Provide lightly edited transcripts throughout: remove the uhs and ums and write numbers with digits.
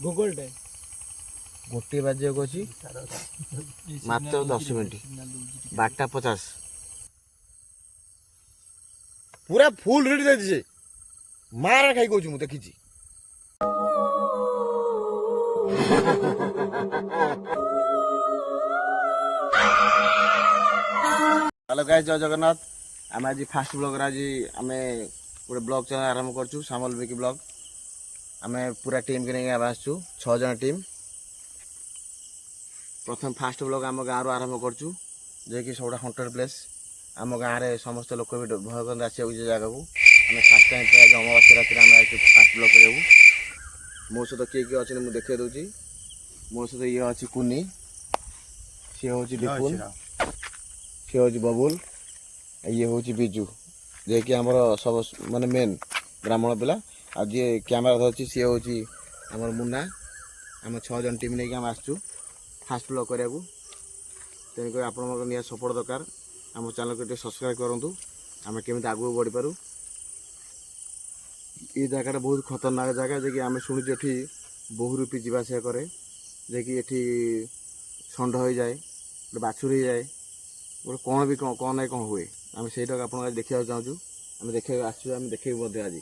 Google time गोटे बाजे अच्छी मात्र 10 मिनट 12:50 पूरा फुल रेडी दे मारा खाई कहूँ मुझे देखी हेलो गाइस जय जगन्नाथ आम आज फास्ट ब्लॉग आज आम गोटे ब्लॉग चैनल आरंभ करछु सामल विकी ब्लॉग आम पूरा टीम के नहीं आसछु 6 जन टीम प्रथम फास्ट ब्लॉग आम गाँव आरंभ करछु जे कि सब हंटेड प्लेस आम गाँव में समस्त लोक भी भय कर आसा जगह को आम फास्ट टाइम आज अमावास्या रात फास्ट ब्लॉग कर मो सहित किए किए अच्छे मुझे देखे दूसरी मो सहित ये अच्छी कुनी सी हूँ विपुल सी हूँ बबुल ये हूँ बिजू जे कि आमर सब माने मेन ब्राह्मण पिला आ जी कैमेरा धरती सी हूँ आमर मुन्ना आम 6 जन टीम नहीं आम आसचु फास्ट ब्लॉग करने को तेणुक आप नि सपोर्ट दरकार आम चैनल को सब्सक्राइब करूँ आम केमी आगू बढ़ी पारू ये जगह बहुत खतरनाक जगह जे कि आम शुणुचे ये बहुरूपी जावासिया कै जे कि ये षंड हो जाए गोटे बाछुर हो जाए गोटे कौन भी कौन ना कौन हुए आम से आप देखा चाहूँ आम देखा आम देखे आज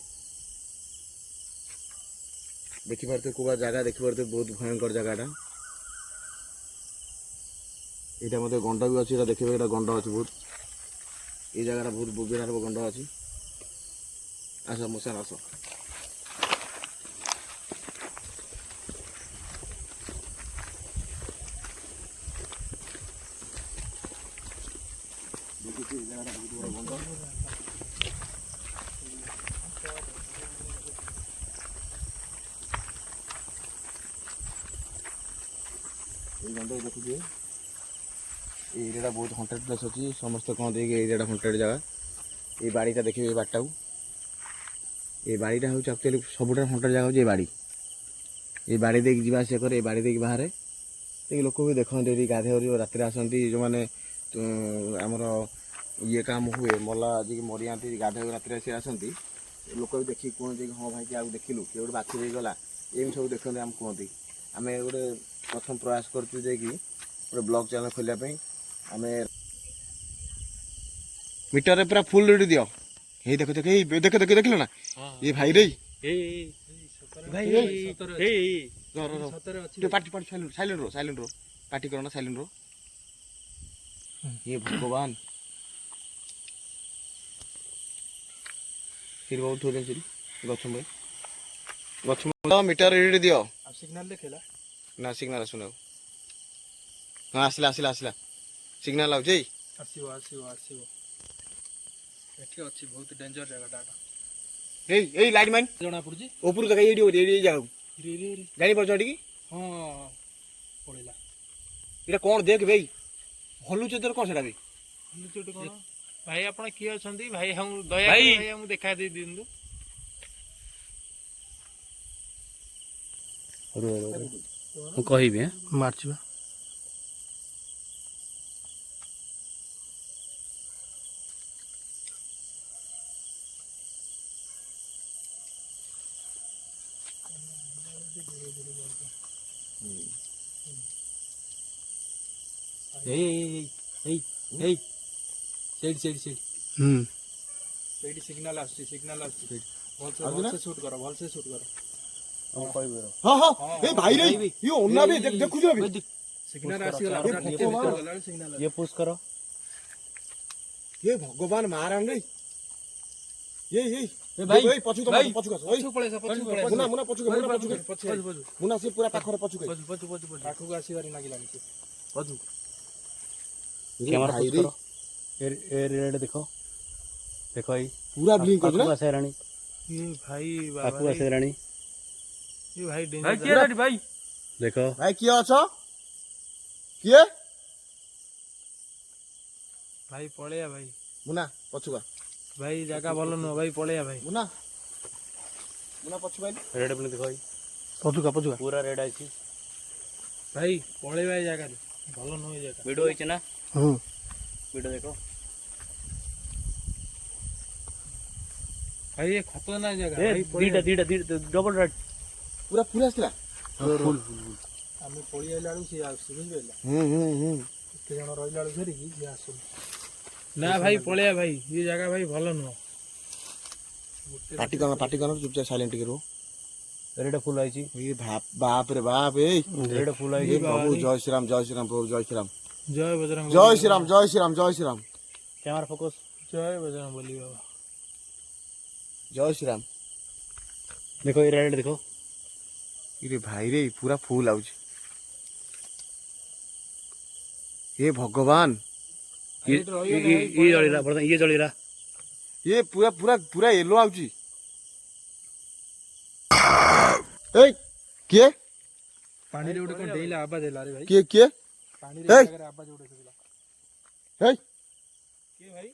देखिपे कौआ जगह देखिपे बहुत भयंकर जगहटा यहाँ मत गंड भी अच्छी देखिए ये गंड अच्छी बहुत ये जगह बहुत विराट गंड अच्छी आस मुसान आस देखिए ये जगह बहुत बड़ा गंड ये गंड देखिए एरिया बहुत हंटेड प्लेस अच्छी समस्त कहते हैं एरिया हंटेड जगह ये बाड़ीटा देखिए ये बाटा ये बाड़ीटा हूँ एक्चुअली सबुठ हंटेड जगह ये बाड़ी ये बाड़ी देख जावास करे बाड़ी देख बाहर लोक भी देखते गाधे राति आसती जो मैंने आमर ये काम हुए मला जी मरी जाती गाधे राति सी आसती लोक भी देखिए कहते हाँ भाई क्या देखिलु किए गोटे बाछी गला ये सब देखते आम कहती आम गोटे प्रथम प्रयास करचु जे कि गोटे ब्लॉग चैनल खोलिया आम मीटर पूरा फुल रेडी दियो हे देखो देखो देखो देखो देख लो ना ये भाई रे पार्टी पार्टी साइलेंट रो पार्टी करो ना साइलेंट रो ये भगवान फिर बहुत उठो देन गछ में मीटर रेडी दियो सिग्नल देखेला ना सिग्नल सुनो हाँ आसला आसला आसला सिग्नल आउे आसीबो आसीबो आसीबो एठी अछि बहुत डेंजर जगह डाटा ए लाइट मैन जणा पड़जी ऊपर जगह एडी जाऊ रे रे रे जानी पड़छ एडी हां पड़ेला एटा कोन देख भाई हलु चदर कोन सेटा बे हलु चोट कोन भाई आपण की अछंती भाई हम दया भाई हम देखा दे दिंदु रो हम कहिबे मारछबा सिग्नल शूट करो भल से शूट करो हां हां ए भाई रे ये ओन्ना भी देखु जो अभी सिग्नल आसी गला सिग्नल ये पुश करो ये भगवान मारन रे ये भाई पछु तो पछु पळे मुना मुना पछु मुना से पूरा पाखर पछु पाखु आसी बारी लागिला नी पछु कैमरा पुश करो ए रेड देखो देखो भाई पूरा ब्लिंक कर ना आसे रानी ये भाई पाखु आसे रानी ये भाई डेंजर भाई किए रेडी भाई देखो भाई किए अछ किए भाई पळेया भाई मुना पछुआ भाई जगह भलो न भाई पळेया भाई मुना मुना पछु भाई रेड अपने देखो भाई पछुका पूरा रेड आइछि भाई पळे भाई जगह भलो न जगह वीडियो होइछ ना वीडियो देखो भाई ये खतरनाक जगह ए भाई दीटा डबल रेड पूरा पूरा आसला फुल आम पड़ी आइला बेलू सी आस बुझिपारा केते जन रहिला बेलू फेरिकी सी आस ना भाई पळिया भाई ये जगह भाई भल नुह पार्टी करना चुपचाप साइलेंट के रो रेड फुल आई ये बाप रे बाप ए रेड फुल आई प्रभु जय श्री राम प्रभु जय श्री राम जय बजरंग जय श्री राम जय श्री राम जय श्री राम कैमरा फोकस जय बजरंग बली बाबा जय श्री राम देखो ये रेड देखो ये भाई रे पूरा फुल आउच ये भगवान ये जलीरा बर्तन ये जलीरा ये पूरा पूरा पूरा येलो आउची ए किए पानी रे उडे कोन डेला आवाज देला रे भाई किए पानी रे ए! जगह आवाज उडे सुला ए के भाई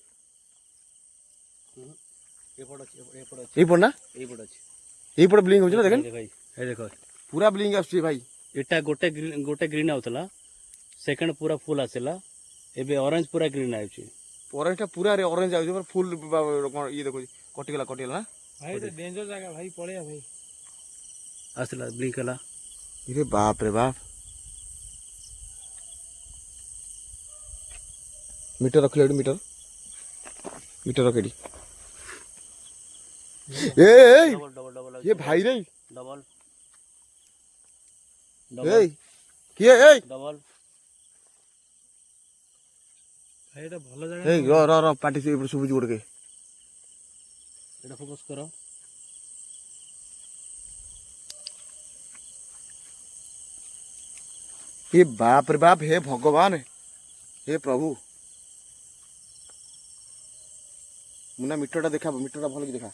ये पड़ ना ये पड़ ब्लिंग होची ना देखन ये देखो पूरा ब्लिंग आउची भाई एटा गोटे ग्रीन आउतला सेकंड पूरा फुल आसेला एबे ऑरेंज पूरा ग्रीन आउची ऑरेंज पूरा रे ऑरेंज आउची पर फुल ये देखो कटिगला ना भाई तो डेंजर जगह भाई पळिया भाई आसला ब्लिंक कला अरे बाप रे बाप मीटर रख ले मीटर रखेडी ए डबल ये भाई रे डबल ए किए ए डबल भाई तो भल जगह ए रो पार्टी से सुबुज गुड़ के एटा फोकस करो ये बाप रे बाप हे भगवान हे प्रभु मुना मीटरटा देखा मीटरटा भल कि देखा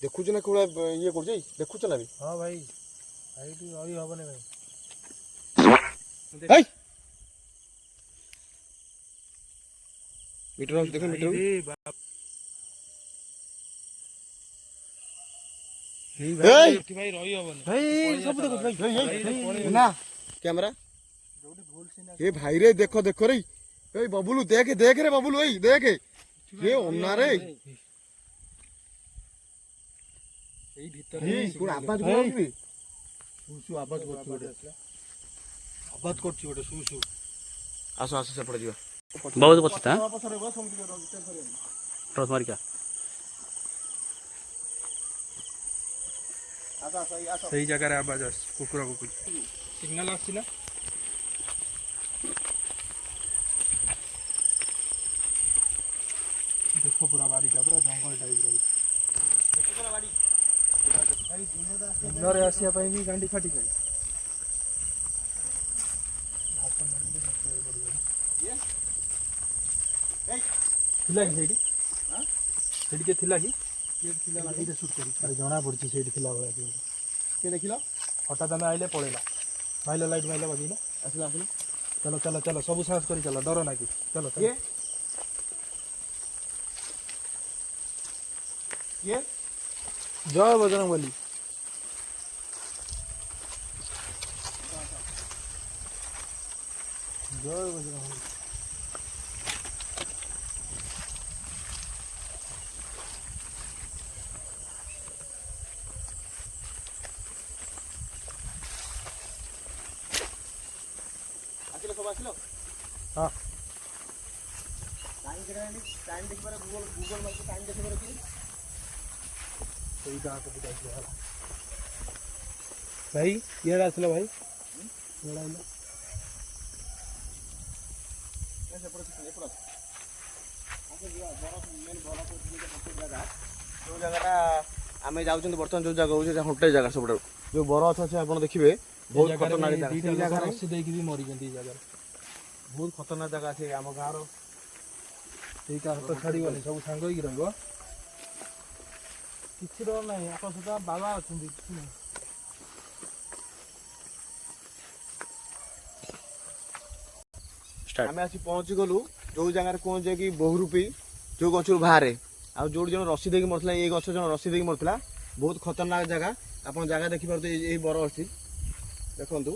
देखुछ ना कोला ये कर जाई देखुछ ना भी हां भाई भाई तू रही हबने भाई हे मीटर देखो मीटर ए बाप ए भाई रही हबने भाई सब देखो भाई ना कैमरा ये भाई रे देखो देखो रे ए बबुलू देख रे बबुलू ए देख ये ओन्ना रे এই ভিতরে এই কোন আবাজ করবি সুসু আবাজ করছি ওটা আবাজ করছি ওটা সুসু আসো আসো সেপড়ে ଯିବା बहुत पछता टॉस मार क्या সেই জায়গায় আবাজ আসছে কুকুরা কুকুর সিগন্যাল আসছে না দেখো পুরা বাড়িটা পুরা জঙ্গল টাইপ রয়েছে ଦିନରେ ଆସିବା ପାଇଁ ବି ଗାଣ୍ଡି ଫାଟି ଯାଏ ଥିଲା କି ସେଇଠି ସେଇଠି କିଏ ଥିଲା କି ଏଇଟା ସୁଟ୍ କରି ଜଣା ପଡୁଛି ସେଇଠି ଥିଲା ଭଳିଆ କିଏ ଦେଖିଲ ହଠାତ୍ ଆମେ ଆଇଲେ ପଳେଇଲା ମାଇଲ ଲାଇଟ୍ ମାଇଲ ବଜେଇଲା ଆସିଲା ଆସିଲା ଚାଲ ଚାଲ ଚାଲ ସବୁ ସାହସ କରି ଚାଲ ଡର ନା କି ଚାଲ କିଏ ଜୟ ବଜରଙ୍ଗ ବଲି ଜୟ ବଜରଙ୍ଗ ବଲି ଆସିଲ ସବୁ ଆସିଲ ହଁ टाइम देखिबार गूगल मैप टाइम देखिबार कि ସେଇ ଗାଁକୁ ବି ଯାଇଥିଲେ ହେଲା ଭାଇ ଇଆଡ଼େ ଆସିଲ ଭାଇ ଇଆଡ଼େ ଆଇଲ जो जगह आम जाऊँ बर्तमान जो जगह हूँ होटेल जगह सब जो बरफ अच्छे आप देखिए बहुत खतरनाक जगह रस्सी ଦେଇକି ବି ମରିଛନ୍ତି ଏଇ ଜାଗାରେ बहुत खतरनाक जगह अच्छे आम गाँव ସେଇଟା ହାତ ଛାଡ଼ିବନି ସବୁ ସାଙ୍ଗ ହେଇକି ରହିବ କିଛି ଡର ନାହିଁ ଆପଣ ସହିତ ବାବା ଅଛନ୍ତି କିଛି ନାହିଁ आम आसी पहुँची गलु जो जगह कौन जाए कि बहुरूपी जो गचर बाहर आ जो जन रसी देकी मरता ये गच जन रसी देकी मरता बहुत खतरनाक जगह आप जगह देखिपे ये बरफ देखु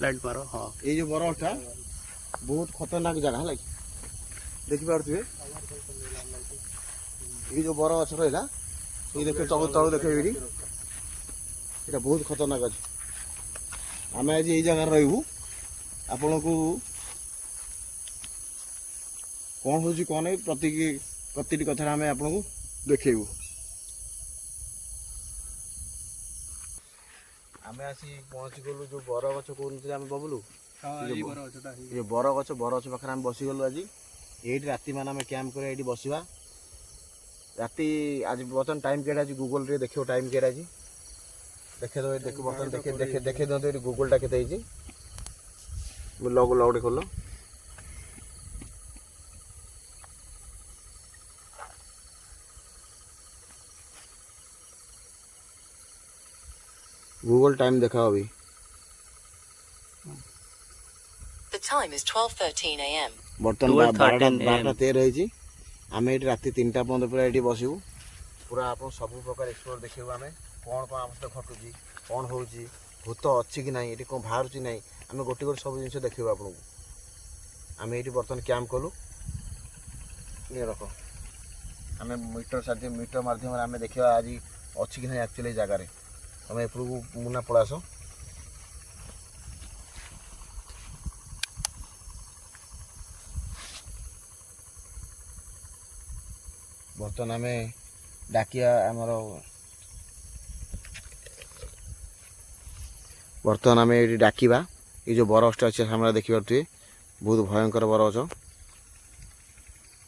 लाइट मारो हाँ ये जो बरफटा बहुत खतरनाक जगह है देखिपे ये जो बरफ गछ रहा ये देख तल तल देख এটা ବହୁତ ଖତରନାକ ଅଛି। ଆମେ ଆଜି ଏଇ ଜାଗାରେ ରହିବୁ, ଆପଣଙ୍କୁ କ'ଣ ହେଉଛି କ'ଣ ନାହିଁ ପ୍ରତିଟି କଥାରେ ଆମେ ଆପଣଙ୍କୁ ଦେଖେଇବୁ। ଆମେ ଆସି ପହଞ୍ଚିଗଲୁ ଯେଉଁ ବରଗଛ କହୁନଥିଲେ ଆମେ ବବୁଲୁ, ଏ ବରଗଛ ପାଖରେ ଆମେ ବସିଗଲୁ। ଆଜି ଏଇଠି ରାତି ମାନେ ଆମେ କ୍ୟାମ୍ପ କରିବା, ଏଇଠି ବସିବା ରାତି। ଆଜି ବର୍ତ୍ତମାନ ଟାଇମ୍ କେଟା ଅଛି ଗୁଗଲରେ ଦେଖିବ, ଟାଇମ୍ କେଟା ଅଛି ଦେଖେଇଦେବ। ବର୍ତ୍ତମାନ ଦେଖେଇ ଦିଅନ୍ତୁ ଏଠି ଗୁଗଲଟା କେତେ ହେଇଛି। ଲଗ୍ ଖୋଲ। गूगल टाइम देखा अभी। The time is 12:13 a.m. बर्तन 12:13 होइछि। आमे एठी राति 3टा पर्यंत पूरा एठी बसिबु। पूरा आपन सब प्रकार एक्सप्लोर देखिबु। आमे कोन कोन आमस्ते घटुची, कोन होउची, भूत अछि कि नाही, एठी कोन बाहरुची नाही, आमे गोटी गोटी सब जिंस देखिबु आपन को। आमे एठी बर्तन कैंप कलु। ये रखो, आमे मीटर माध्यम रे आमे देखिबा आज अछि कि नाही एक्चुअली जगह रे। तमे एपरु मुना पळासो। बर्तन आमे डाकिया हमरो बर्तन आमे एठी डाकिबा। ये जो बरगछटा अछि हमरा देखि परथि, बहुत भयंकर बरगछ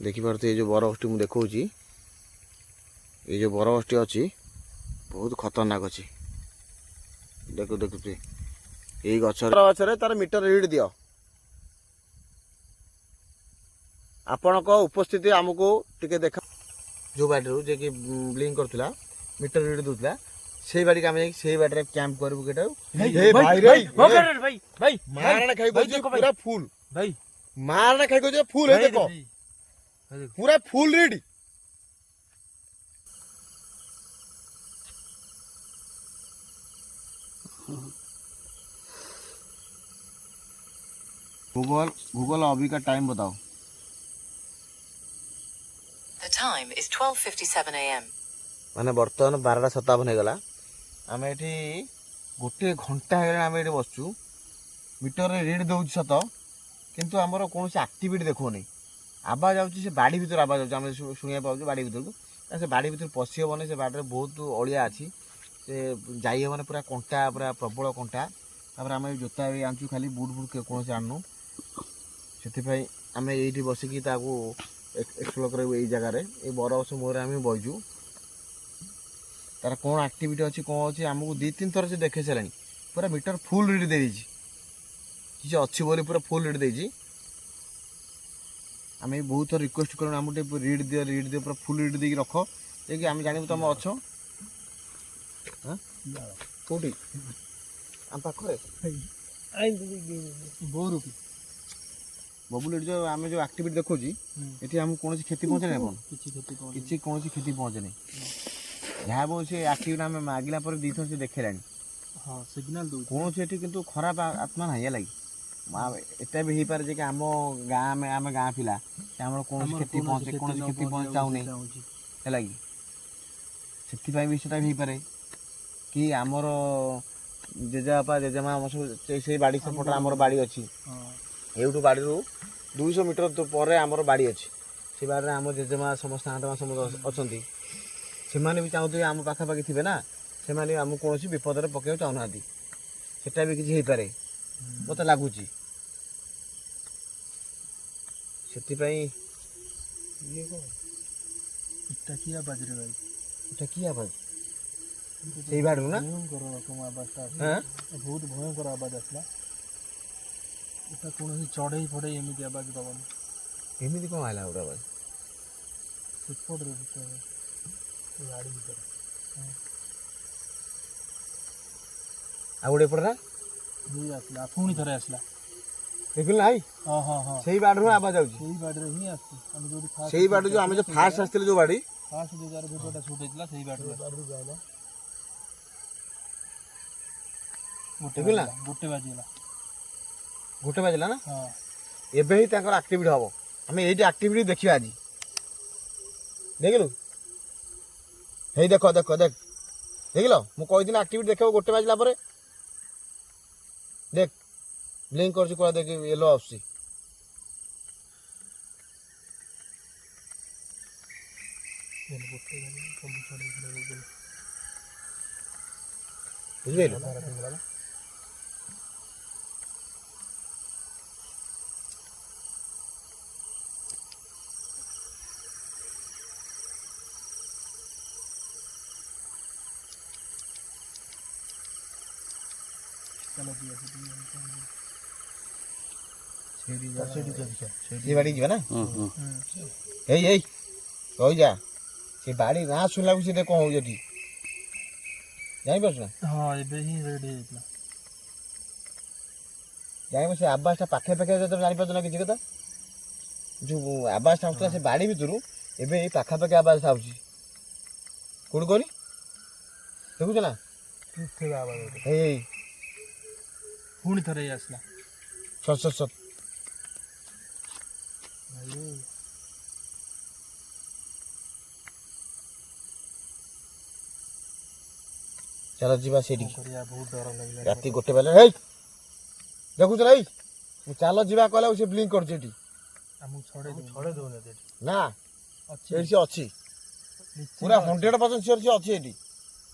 देखि परथि। ये जो बरगछटी मु देखौची, ये जो बरगछटी अछि बहुत खतरनाक अछि। देखो देखुती यही गछरे तार मीटर रीड दियो। आपण को उपस्थिति हमको टिके देखा। जो बाड़ी जे कि ब्लिंक करथुला, मीटर रीड दोथला, सेही बाड़ी के सेही बाड़ी कैंप करबु केटा। हे भाई रे भाई मारना खाई गो पूरा फुल भाई, मारना खाई गो फुल है। देखो पूरा फुल रीड। गूगल अभी का टाइम बताओ। The time is 12:57 a.m. माने बर्तमान 12:57 हो गला। आमे एठी गोटे घंटा हो गला आमे एठी बसचू। मीटर रे रीड दउछ सत, किंतु हमरो कोनोसी एक्टिविटी देखो नै। आवाज आउची से बाड़ी भीतर आवाज आउची, आमे सुनिया पाउछु बाड़ी भीतर को। से बाड़ी भीतर पसी होबने, से बाड़ी रे बहुत अळिया अछि, से जाई होबने, पूरा कंटा, पूरा प्रबल कंटा। तापर आमे जोता भी आंचू, खाली बुट बुट कोनोसी आननु। ସେଥିପାଇଁ ଆମେ ଏଇଠି ବସିକି ତାକୁ ଏକ୍ସପ୍ଲୋର କରିବୁ ଏଇ ଜାଗାରେ। ଏଇ ବରଗଛ ମୂଳରେ ଆମେ ବଇଛୁ। ତାର କ'ଣ ଆକ୍ଟିଭିଟି ଅଛି କ'ଣ ଅଛି ଆମକୁ 2-3 ଥର ସେ ଦେଖେଇ ସାରିଲାଣି। ପୁରା ମିଟର ଫୁଲ୍ ରିଡ୍ ଦେଇଛି, କିଛି ଅଛି ବୋଲି ପୁରା ଫୁଲ୍ ରିଡ୍ ଦେଇଛି। ଆମେ ବହୁତ ଥର ରିକ୍ୱେଷ୍ଟ କଲୁଣି ଆମକୁ ଟିକେ ରିଡ୍ ଦିଅ ପୁରା ଫୁଲ୍ ରିଡ୍ ଦେଇକି ରଖ, ଯାଇକି ଆମେ ଜାଣିବୁ ତମେ ଅଛ କୋଉଠି ଆମ ପାଖରେ। बबुल जो आम जो एक्टिविटी देखो ये आमको कौन क्षति पहुँचे नहीं, किसी कौन क्षति पहुँचे नहीं। जहाँ वो से एक्टिविटी आम मागिला पर दी थर से देखेला कौन से किंतु खराब आत्मा ना लगी। एटा भी हो पारे कि आम गाँव में आम गाँ पिला आम कौन क्षति पहुँचे चाहूनी है कि भी सेटा भी पारे कि आमर जेजेबापा जेजेमा से बाड़ी सेपट आमर बाड़ी अच्छी। एवटू बाड़ी 200 मीटर पर आमर बाड़ी अच्छी। से बाड़ी आम जेजेमा समस्त आंटमा समस्त अच्छा से भी चाहते आम पाखापाखि थे ना, से आम कौन विपद में पकड़ चाहूना, सेटा भी किसी पारे मत लगुच। से कि आवाज से बाड़ू ना बहुत भयंकर आवाज आसला। এটা কোনসি চড়েই পড়ে এমনি আওয়াজ দবনি। এমনি কোন আইলা ওটা আওয়াজ সেপট রে ভিতরে গাড়ি ভিতরে। আউড়ে পড়া দুই আসলা, পুনি ধরে আসলা। देखिल নাই हां हां हां সেই বাড়ির আওয়াজ আউছি। সেই বাড়িরে হি আসছে। আমি যদি সেই বাড়ি যে আমি যে ফার্স্ট আসছিল যে বাড়ি ফার্স্ট যে যার ভিডিওটা শুট হইছিল সেই বাড়িরে যাইলা। देखिल ना গোটে বাজিলা, गोटे बाजिला ना। हाँ एबे ही ताकर एक्टिविटी हम आम ये एक्टिविटी देखिए आज। देख लु हे देख देख देख ଦେଖିଲ ମୁଁ କହିଥିଲି ଆକ୍ଟିଭିଟି ଦେଖିବ ଗୋଟେ ବାଜିଲା ପରେ ଦେଖ ବ୍ଲିଙ୍କ କରୁଛି କଳା ଦେଖ ୟେଲୋ ଆସୁଛି ବୁଝିପାରିଲୁ ସେ ବାଡ଼ି ଯିବା ନା ଏଇ ଏଇ ରହିଯା ସେ ବାଡ଼ି ନା ଶୁଣିଲା ସେ କଣ ହଉଛି ଏଠି ଜାଣିପାରୁଛୁ ନା ହଁ ଏବେ ହିଁ ରେଡି ହେଇଯାଇଥିଲା ଜାଣିବ ସେ ଆବାସଟା ପାଖେ ପାଖେ ତମେ ଜାଣିପାରୁଛ ନା କିଛି କଥା ଯୋଉ ଆବାସଟା ଆସୁଥିଲା ସେ ବାଡ଼ି ଭିତରୁ ଏବେ ଏଇ ପାଖାପାଖି ଆବାସଟା ଆସୁଛି କୋଉଠି କହନି ଦେଖୁଛ ନା ଏଇ ପୁଣି ଥରେ ଆସିଲା ସତ ଚାଲ ଯିବା ସେଇଠିକି ବହୁତ ଡର ଲାଗିଲା ରାତି ଗୋଟେ ବେଲେ ହେଇ ଦେଖୁଛ ନା ଏଇ ମୁଁ ଚାଲ ଯିବା କହିଲା ସେ ବ୍ଲିଙ୍କ କରୁଛି ଏଠି ଆମକୁ ଛଡେଇ ଦଉନି ଏଠି ନା ଏଠି ସେ ଅଛି ପୁରା 100% ସିଓର ସେ ଅଛି ଏଠି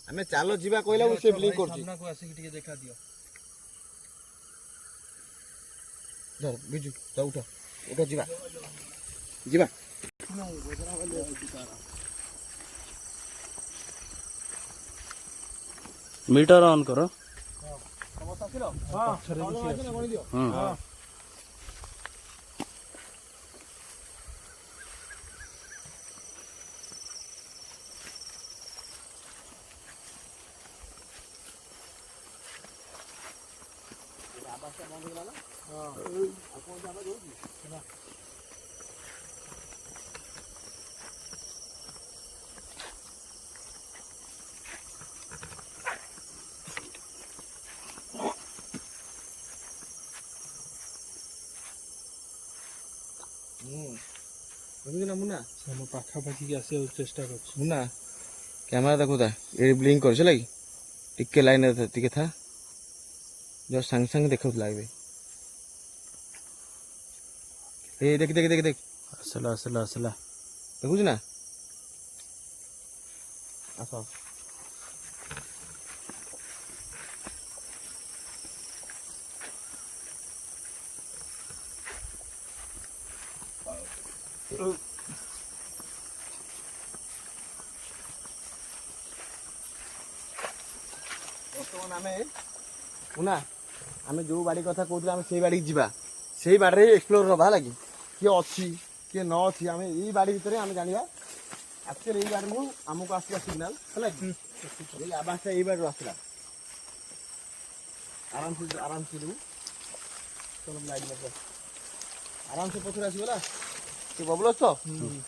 ଆମେ ଚାଲ ଯିବା କହିଲା ସେ ବ୍ଲିଙ୍କ କରୁଛି ସାମ୍ନାକୁ ଆସିକି ଟିକେ ଦେଖା ଦିଅ ବିଜୁ ତ ଉଠ ଉଠ ଯିବା ଯିବା मीटर ऑन करो हाँ ନା ମୁନା ଆମ ପାଖାପାଖି ଆସିବାକୁ ଚେଷ୍ଟା କରୁଛି ମୁନା କ୍ୟାମେରା ଦେଖୁଥା ଏଠି ବ୍ଲିଙ୍କ କରୁଛି ହେଲା କି ଟିକେ ଲାଇନରେ ଟିକେ ଥା ଜଷ୍ଟ ସାଙ୍ଗେ ସାଙ୍ଗେ ଦେଖାଉଥିଲା ଏବେ ଏ ଦେଖ ଦେଖ ଦେଖ ଦେଖ ଆସିଲା ଆସିଲା ଆସିଲା ଦେଖୁଛୁ ନା ଆସ ବର୍ତ୍ତମାନ ଆମେ ଯୋଉ ବାଡ଼ି କଥା କହୁଥିଲେ ଆମେ ସେଇ ବାଡ଼ିକି ଯିବା ସେଇ ବାଡ଼ିରେ ଏକ୍ସପ୍ଲୋର ହେବା ହେଲା କି କିଏ ଅଛି କିଏ ନ ଅଛି ଆମେ ଏଇ ବାଡ଼ି ଭିତରେ ଆମେ ଜାଣିବା ଆକ୍ଚୁଆଲି ଏଇ ବାଡ଼ିରୁ ଆମକୁ ଆସିଲା ସିଗ୍ନାଲ ହେଲା କି ଏଇ ଆବାସଟା ଏଇ ବାଡ଼ିରୁ ଆସିଲା ଆରାମସେ ଯିବୁ ଚଲ ଲାଇଟ୍ ମାରିବ ଆରାମସେ ପଛରେ ଆସିବ ହେଲା ସେ ବବୁଲ ଅଛ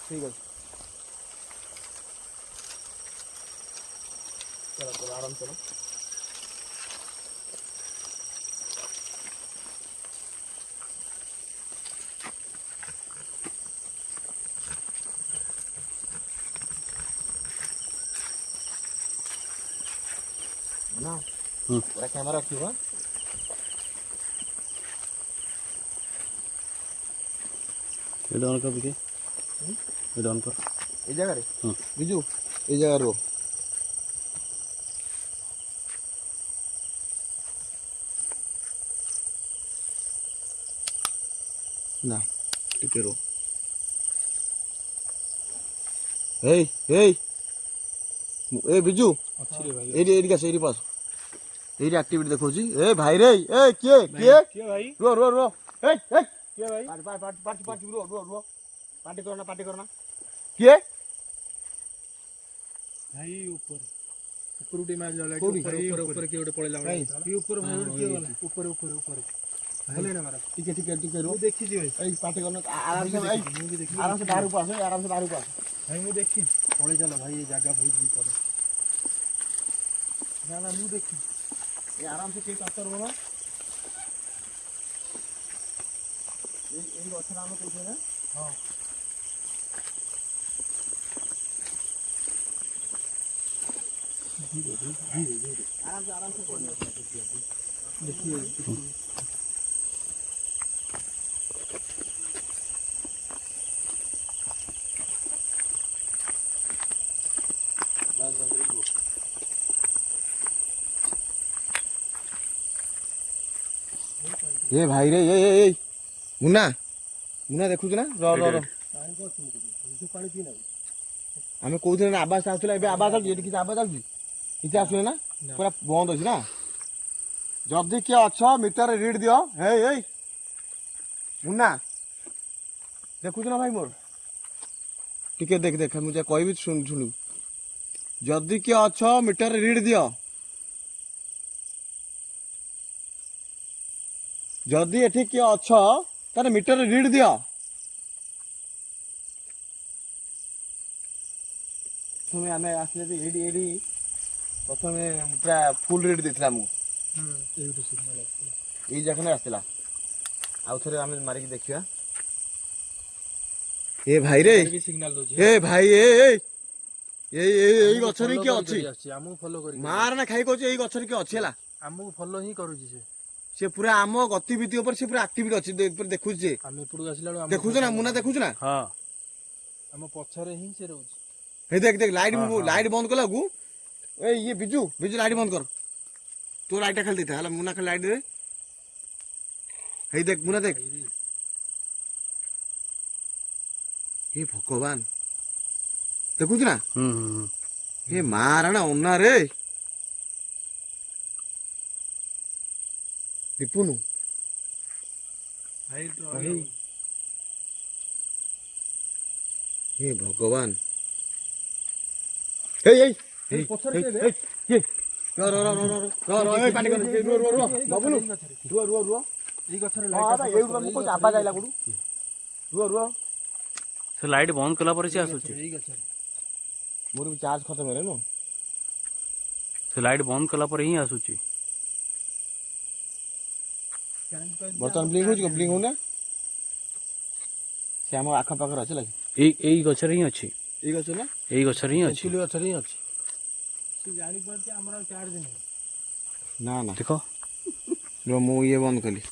ଠିକ ଅଛି ଚଲ ଚଲ ଆରାମ ଚଲ ना पूरा कैमरा रखियो ये ऑन कर बिके ये ऑन कर ए जगह रे बिजू ए जगह रो ना टिके रो ए बिजू ଅଛି ରେ ଭାଇ ଏଇଠି ଏଇଠି ଆସ ଏଇଠି ପାସ ଏଇଠି ଆକ୍ଟିଭିଟି ଦେଖଉଛି ଏ ଭାଇ ରେ ଏ କିଏ କିଏ କିଏ ଭାଇ ରୁହ ରୁହ ରୁହ ଏ କିଏ ଭାଇ ପାଟି ରୁହ ରୁହ ରୁହ ପାଟି କରନା କିଏ ଭାଇ ଉପରେ ଉପରୁ ଟିକେ ମାରି ଯାଉଲା କୋଉଠି? ଉପରେ କିଏ ଗୋଟେ ପଳେଇଲା ଭାଇ ଭାଇ ଉପରେ ଭାଇ କିଏ ଗଲା ଉପରେ ହେଲେ ନା ମାରା ଟିକେ ରୁହ ମୁଁ ଦେଖିଛି ଭାଇ ଏଇ ପାଟି କରନା ଆରାମସେ ବାହାରକୁ ଆସ ଆରାମସେ ବାହାରକୁ ଆସ ଭାଇ ମୁଁ ଦେଖିଛି ପଳେଇ ଚାଲ ଭାଇ ଏ ଜାଗା ବହୁତ ବିପଦ ନା ମୁଁ ଦେଖିଛି ଏ ଆରାମସେ କେହି ପାଖରେ ରୁହ ଏଇ ଗଛଟା ଆମେ କହୁଛେ ନା ହଁ ये भाई रे ये मुन्ना मुन्ना देखुଛୁ ନା ର ର ର ଆମେ କହୁଥିଲେ ନା ଆବାଜ ଆସୁଥିଲା ଏବେ ଆବାଜ ଆସୁଛି ଏଠି କିଛି ଆବାଜ ଆସୁଛି କିଛି ଆସୁନି ନା ପୁରା ବନ୍ଦ ଅଛି ନା ଯଦି କିଏ ଅଛ ମିଟର ରିଡ୍ ଦିଅ ହେଇ ହେଇ ମୁନ୍ନା ଦେଖୁଛୁ ନା ଭାଇ ମୋର ଟିକେ ଦେଖ ଦେଖ ମୁଁ ଯା କହିବି ଶୁଣୁ ଯଦି କିଏ ଅଛ ମିଟର ରିଡ୍ ଦିଅ ଯଦି ଏଠି କିଏ ଅଛ ତାହେଲେ ମିଟର ରିଡ୍ ଦିଅ ପ୍ରଥମେ ଆମେ ଆସିଲେ ଯେ ଏଇଠି ଏଇଠି ପ୍ରଥମେ ପୁରା ଫୁଲ ରିଡ୍ ଦେଇଥିଲା ଆମକୁ ଏଇଠୁ ସିଗ୍ନାଲ ଆସିଥିଲା ଏଇ ଜାଗାରେ ଆସିଥିଲା ଆଉ ଥରେ ଆମେ ମାରିକି ଦେଖିବା ଏ ଭାଇ ରେ ସିଗ୍ନାଲ ଦଉଛି ଏ ଭାଇ ଏଇ ଗଛରେ କିଏ ଅଛି ଆମକୁ ଫଲୋ କରି ମାର ନା ଖାଇ କହୁଛି ଏଇ ଗଛରେ କିଏ ଅଛି ହେଲା ଆମକୁ ଫଲୋ ହିଁ କରୁଛି ସେ ପୁରା ଆମ ଗତିବିଧି ଉପରେ ସେ ପୁରା ଆକ୍ଟିଭିଟି ଅଛି ଦେଖୁଛି ସେ ଆମେ ଏପଟକୁ ଆସିଲା ବେଳକୁ ଦେଖୁଛୁ ନା ମୁନା ଦେଖୁଛୁ ନା ହଁ ଆମ ପଛରେ ହିଁ ସେ ରହୁଛି ହେଇ ଦେଖ ଦେଖ ଲାଇଟ୍ ବନ୍ଦ କଲାକୁ ଏ ଇଏ ବିଜୁ ଲାଇଟ୍ ବନ୍ଦ କର ତୋ ଲାଇଟ୍ ଖାଲି ଦେଇଥା ହେଲା ମୁନା ଖାଲି ଲାଇଟ୍ ରେ ହେଇ ଦେଖ ମୁନା ଦେଖ हे भगवान देखुच ना हे मारणा ओना रे विपुनु हे भगवान हे पछर के रे ये रो ए पानी कर रो बाबुलु रो এই গছরে हां ए को आवाज आइला गुडू रो से लाइट बंद कला पर से आसुची এই গছরে मोर भी चार्ज खत्म है नो से लाइट बंद कला पर ही आसुची बर्तन ब्लिंक हो ना से हम आखा पाखर अछि लागी एई गछर ही अछि एई गछ ना एई गछर ही अछि চিলি গছরে ହିଁ ଅଛି ସେ ଜାଣି ପାରୁଛି ଆମର ଚାର୍ଜ ନାହିଁ ना ना देखो रो मु ये बंद कली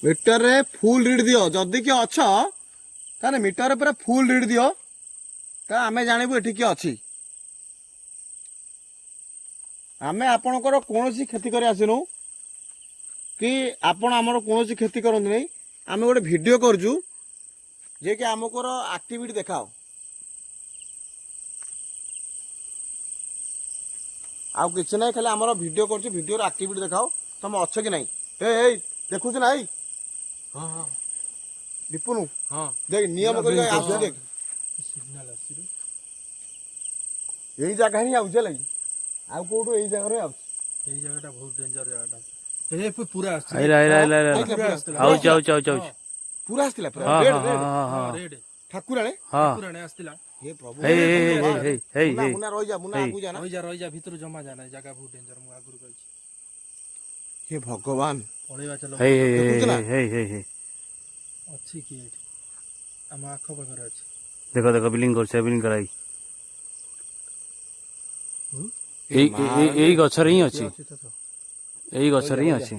मीटर रे फुल रीड दियो जदि कि अछ ताने मीटर पूरा फुल रीड दियो ता आमे जानबु एठी कि अछि आमे आपनकर कोनोसी खेती करे आसिनु कि आपण हमर कोनोसी खेती करन नै आमे गोटे वीडियो करजु जे कि हमकर एक्टिविटी देखाओ आउ किछ नै खाली हमर वीडियो करजु वीडियो रो एक्टिविटी देखाओ तुम अछ कि नै ए देखु छ नै हां हां विपुनु हां देख नियम कर आसु देख सिग्नल आसी यही जगह ही आउछ लगी आ कोठो एई जगह रे आउछ এই জায়গাটা বহুত ডেঞ্জর জায়গাটা এই পুরা আসছে आइला आउ पूरा आस्तिला पूरा हां रेड हां রেড ठाकुराणे हां পুরানে আসছিলা हे प्रभु हे मुन्ना मुन्ना मुन्ना आगु जाना রই যা ভিতর জমা জানা জায়গা বহুত ডেঞ্জর মু আগুর কইছি हे भगवान পড়েবা চলো हे ଅଛି কি এটি ଆମ ଆଖ ପାଖରେ ଅଛି देखो देखो बिलिंग कराई एई गछर ही अछि ଅଛି ତ ତ एई गछर ही अछि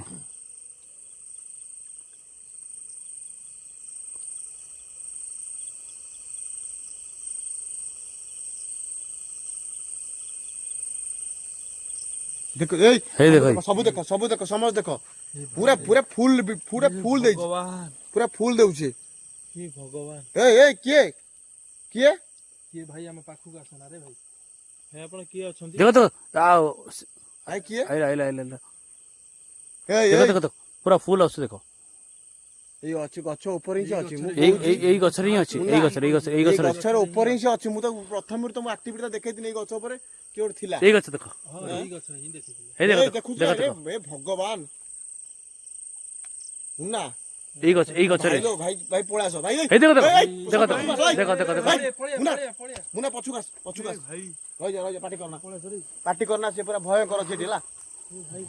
देखो ए हे देखो सब देखो समझ देखो पूरा पूरा फुल दे ভগবান पूरा फुल देउछे হে ভগবান ए किए किए କିଏ ଭାଇ ଆମ ପାଖକୁ ଆସନା ରେ ଭାଇ ଭାଇ ଆପଣ କିଏ ଅଛନ୍ତି देखो तो आओ आई किए आइला ए देखो देखो तो पूरा फुल आसु देखो ए अछि गछ ऊपर ही अछि मु एई गछर ही अछि एई गछर गछर ऊपर ही अछि मु तो प्रथम तुम एक्टिविटी देखै दिनै गछ ऊपर के ओर थिला एई गछ देखो ହଁ ଏଇ ଗଛ ହିଁ ଦେଖିଥିଲି हे देखो देखु देखो ए भगवान मुन्ना ଏଇ ଗଛରେ ଭାଇ ଲୋ, ଭାଇ ଭାଇ ପଳେଇ ଆସ ଭାଇ ଏଇ ଦେଖ ଦେଖ ଏଇ, ଦେଖ ଦେଖ ଦେଖ ଦେଖ ଦେଖ ମୁନା ପଛକୁ ଆସ ରହିଯା ପାଟି କରନା ପାଟି କରନା ସେ ପୁରା ଭୟଙ୍କର ସେଠି ହେଲା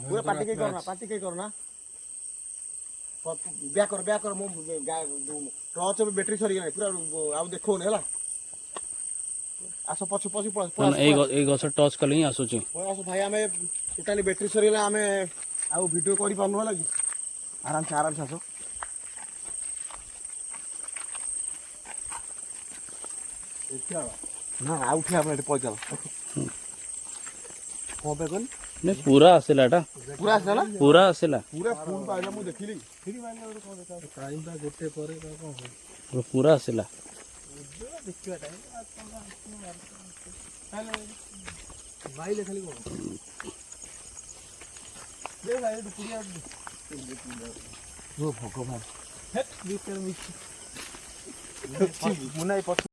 ପୁରା ପାଟି କେହି କରନା ବ୍ୟାକ୍ କର ମୁଁ ଟର୍ଚ୍ଚ ବ୍ୟାଟେରୀ ସରିଗଲାଣି ପୁରା ଆଉ ଦେଖଉନି ହେଲା ଆସ ପଛୁ ଏଇ ଗଛ ଟଚ୍ କଲେ ହିଁ ଆସୁଛି ପଳେଇ ଆସ ଭାଇ ଆମେ ଟୋଟାଲି ବ୍ୟାଟେରୀ ସରିଗଲା ଆମେ ଆଉ ଭିଡ଼ିଓ କରିପାରୁନୁ ହେଲା କି ଆରାମସେ ଆସ ନା ଆଉ ଉଠିବା ଆପଣ ଏଠି ପଚାର କଣ ପାଇଁ କହିଲି ନାଇଁ ପୁରା ଆସିଲା ଏଟା ପୁରା ଆସିଲା ନା ପୁରା ଆସିଲା ପୁରା ଫୁଲ ପାଇଲା ମୁଁ ଦେଖିଲି ଟାଇମ୍ ଟା ଗୋଟେ ପରେ କଣ ହବ ପୁରା ଆସିଲା ଦେଖିବା ଟାଇମ୍ ଭାଇଲେ ଖାଲି କଣ ଦେ ଭାଇ ଏଠୁ ପୁଡ଼ିଆ ଭଗବାନ ଭିତରେ ମିଶି ମୁନା